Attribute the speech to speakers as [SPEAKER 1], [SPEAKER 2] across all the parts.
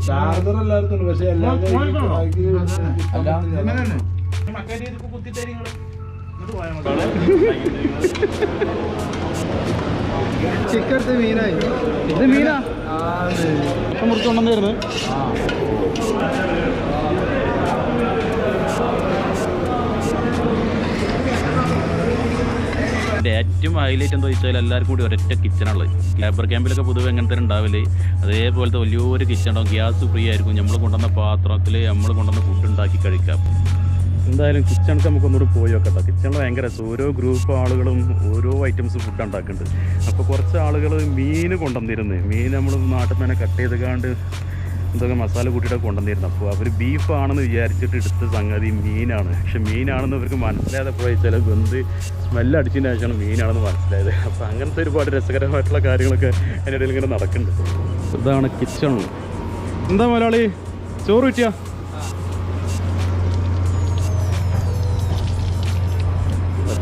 [SPEAKER 1] Charger എല്ലാവർക്കും ഉണ്ട്. പക്ഷെ
[SPEAKER 2] ചിക്കടുത്ത് മീനായി. ഇത് മീനാ മുറിച്ചുകൊണ്ടെന്നായിരുന്നു.
[SPEAKER 3] ഏറ്റവും ഹൈലൈറ്റ് എന്താ വെച്ചാൽ എല്ലാവർക്കും കൂടി ഒരൊറ്റ കിച്ചണുള്ളത്. ലേബർ ക്യാമ്പിലൊക്കെ പൊതുവെ എങ്ങനത്തെ ഉണ്ടാവില്ലേ, അതേപോലത്തെ വലിയൊരു കിച്ചൺ ഉണ്ടാവും. ഗ്യാസ് ഫ്രീ ആയിരിക്കും. നമ്മൾ കൊണ്ടുവന്ന പാത്രത്തിൽ നമ്മൾ കൊണ്ടുവന്ന ഫുഡ് ഉണ്ടാക്കി കഴിക്കാം. എന്തായാലും കിച്ചണിക്ക് നമുക്കൊന്നുകൂടി പോയി നോക്കട്ടോ. കിച്ചണിൽ ഭയങ്കര രസം. ഓരോ ഗ്രൂപ്പ് ആളുകളും ഓരോ ഐറ്റംസ് ഫുഡ് ഉണ്ടാക്കുന്നുണ്ട്. അപ്പോൾ കുറച്ച് ആളുകൾ മീൻ കൊണ്ടുവന്നിരുന്നു. മീൻ നമ്മൾ നാട്ടിൽ തന്നെ കട്ട് ചെയ്തുകൊണ്ട് എന്തൊക്കെ മസാല കൂട്ടിയിട്ടൊക്കെ കൊണ്ടുവന്നിരുന്നു. അപ്പോൾ അവർ ബീഫാണെന്ന് വിചാരിച്ചിട്ട് എടുത്ത സംഗതി മീനാണ്. പക്ഷെ മീനാണെന്ന് അവർക്ക് മനസ്സിലാതെ പോയി ചില വെന്ത് സ്മെല്ലടിച്ചതിന് ശേഷമാണ് മീനാണെന്ന് മനസ്സിലായത്. അപ്പോൾ അങ്ങനത്തെ ഒരുപാട് രസകരമായിട്ടുള്ള കാര്യങ്ങളൊക്കെ അതിൻ്റെ ഇടയിൽ ഇങ്ങനെ നടക്കുന്നുണ്ട്. ഇതാണ് കിച്ചൺ. എന്താ മലയാളി ചോറ് കിട്ടിയ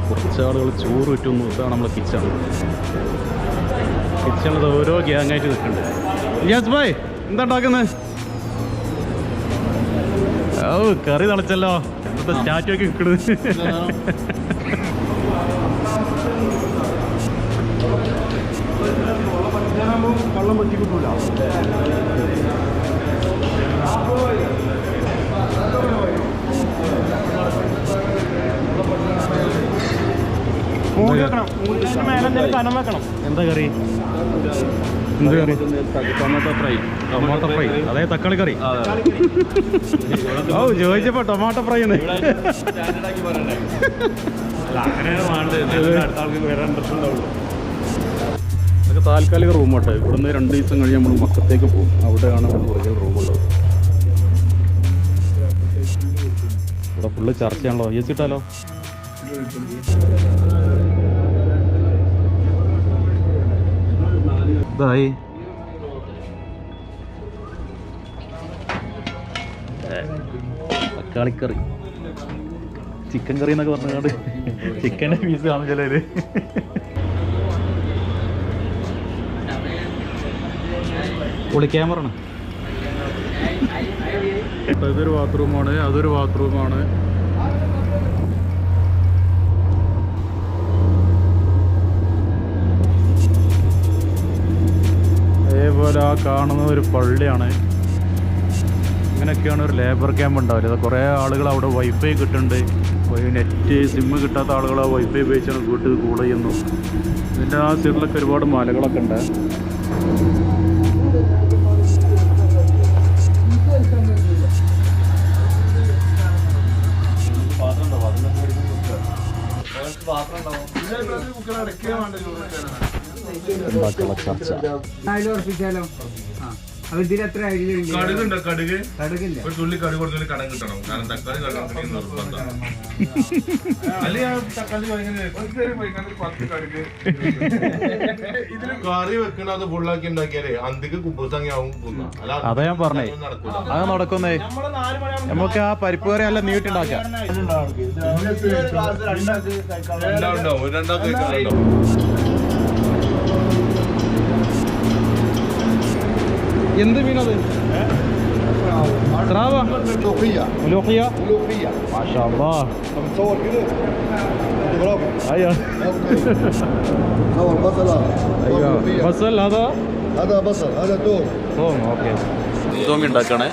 [SPEAKER 3] കുറച്ച് ആളുകൾ ചോറ് കിട്ടുന്നു. ഇതാണ് നമ്മളെ കിച്ചൺ. കിച്ചണിൽ ഓരോ ഗ്യാങ്ങായിട്ട് നിൽക്കുന്നുണ്ട്. യെസ് ബൈ, എന്താ ഉണ്ടാക്കുന്നത്? ഓ കറി തളച്ചല്ലോ. ഇപ്പോഴത്തെ സ്റ്റാറ്റു ഒക്കെ നിൽക്കുന്നത്.
[SPEAKER 1] വെള്ളം പറ്റി കിട്ടൂല.
[SPEAKER 3] എന്താ കറി? എന്ത് കറി? Tomato fry. ടൊമാറ്റോ ഫ്രൈ, അതായത് തക്കാളി കറി. ഓ ചോദിച്ചപ്പോ ടൊമാറ്റോ ഫ്രൈ ആണ്. അതൊക്കെ താൽക്കാലിക റൂമാട്ടെ. ഇവിടുന്ന് 2 ദിവസം കഴിഞ്ഞ് നമ്മൾ മക്കത്തേക്ക് പോകും. അവിടെയാണ് ഒറിജിനൽ റൂമുള്ളത്. ഇവിടെ ഫുള്ള് ചർച്ചയാണല്ലോ. ഏച്ചിട്ടാലോ? ഇതായി തക്കാളിക്കറി, ചിക്കൻ കറി എന്നൊക്കെ പറഞ്ഞാണ്ട് ചിക്കൻ്റെ പീസ് കാണും ചിലര്. പൊളി ക്യാമറയാണ്. ഇതൊരു ബാത്റൂമാണ്, അതൊരു ബാത്റൂമാണ്. അതേപോലെ ആ കാണുന്ന ഒരു പള്ളിയാണ്. ഇങ്ങനെയൊക്കെയാണ് ഒരു ലേബർ ക്യാമ്പ് ഉണ്ടാവില്ല. കുറേ ആളുകൾ അവിടെ വൈഫൈ കിട്ടുന്നുണ്ട്. നെറ്റ് സിമ്മ് കിട്ടാത്ത ആളുകൾ ആ വൈഫൈ ഉപയോഗിച്ചാണ് വീട്ടിൽ കൂടെ ചെയ്യുന്നു. ഇതിൻ്റെ ആ സൈഡിലൊക്കെ ഒരുപാട് മലകളൊക്കെ ഉണ്ട്. ചർച്ച
[SPEAKER 2] ഇതിലെത്ര
[SPEAKER 1] കടുകുണ്ടോ? കടുകില്ല. ഒരു തുള്ളി കടുക് കൊടുത്തൊരു കടം കിട്ടണം. കാരണം തക്കാളി കടം നിർബന്ധമാണ്. തക്കാളി ഇതിൽ കറി വെക്കണ അത് ഫുള്ളാക്കി ഉണ്ടാക്കിയാലേ അന്തിക്ക് കുമ്പൂസങ്ങയാവും.
[SPEAKER 3] അതാ ഞാൻ പറഞ്ഞേ, അത് നടക്കുന്നേ. നമുക്ക് ആ പരിപ്പ് കറി നല്ല നീട്ടുണ്ടാക്കാം. എന്ത് മീനത്? സ്രാവ? ملوخية. ما شاء الله.
[SPEAKER 4] تصور كده برافو.
[SPEAKER 3] ايوه
[SPEAKER 4] صور بصلة.
[SPEAKER 3] ايوه بصل.
[SPEAKER 4] هذا بصل، هذا توم.
[SPEAKER 3] ഓക്കെ. തോമി ഉണ്ടാക്കണേ.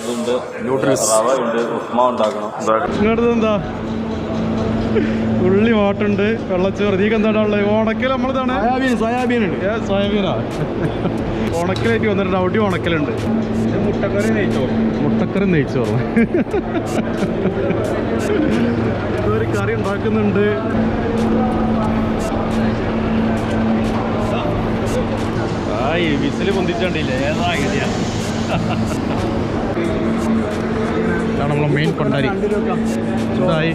[SPEAKER 3] ഇതുണ്ട് ന്യൂട്രിൽസ്, റവ ഉണ്ട്, ഉപ്മാ ഉണ്ടാക്കണം. ഇങ്ങോട്ട് എന്താ ഉള്ളി വാട്ടുണ്ട്, വെള്ളച്ചോറ്. നീക്ക് എന്താണ് ഉള്ളത്? ഉണക്കൽ നമ്മളതാണ്
[SPEAKER 4] സോയാബീൻ ഉണ്ട്.
[SPEAKER 3] സോയാബീനാ. ഉണക്കലായിട്ട് വന്നിട്ടുണ്ട്. അവിടെ ഉണക്കലുണ്ട്.
[SPEAKER 1] മുട്ടക്കറി നെയ്ച്ചോറ്.
[SPEAKER 3] മുട്ടക്കറി നെയ്ച്ചോറ്. ഒരു കറി ഉണ്ടാക്കുന്നുണ്ട്. ആയി വിസില് പൊന്തിച്ചോണ്ടില്ലേ? ഏതാ ഐഡിയ? ഇതാണ് നമ്മളെ മെയിൻ കൊണ്ടാരി. ഇതായി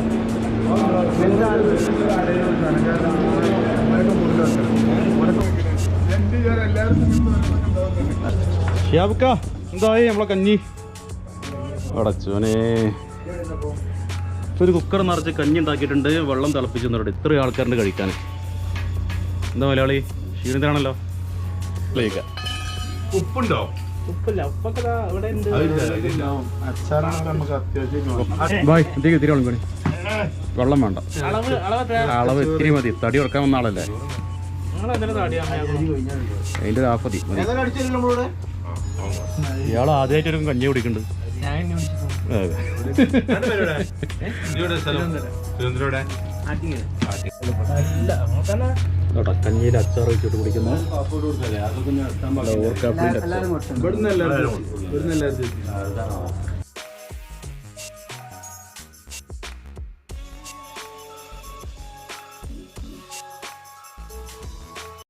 [SPEAKER 3] ഷിയാബക്ക, എന്തായി നമ്മളെ കഞ്ഞി? അടച്ചോനെ. ഇപ്പോൾ ഒരു കുക്കർ നിറച്ച് കഞ്ഞി ഉണ്ടാക്കിയിട്ടുണ്ട്. വെള്ളം തിളപ്പിച്ചെന്നോട് ഇത്രയും ആൾക്കാരുണ്ട് കഴിക്കാൻ. എന്താ മലയാളി ക്ഷീണിതാണല്ലോ.
[SPEAKER 1] ഉപ്പുണ്ടോ?
[SPEAKER 2] ഉപ്പില്ല ഉപ്പൊക്കെ ഇവിടെ ഉണ്ട്.
[SPEAKER 1] അച്ചാറിനൊക്കെ നമുക്ക് അത്യാവശ്യം
[SPEAKER 3] ബായ് എന്തെങ്കിലും ഇത്തിരി വെള്ളം വെള്ളം വേണ്ട,
[SPEAKER 2] അളവ്
[SPEAKER 3] അളവ് ഇത്തിരി മതി. തടി ഉറക്കാൻ വന്ന ആളല്ലേ, അതിൻ്റെ ഒരു ആഫതി മതി. ഇയാൾ ആദ്യമായിട്ടൊരു കഞ്ഞി കുടിക്കുന്നുണ്ട്. കഞ്ഞിയിൽ അച്ചാർ വെച്ചിട്ട് കുടിക്കുന്ന ഓർക്കാപ്പിളിൻ്റെ അച്ചാർ.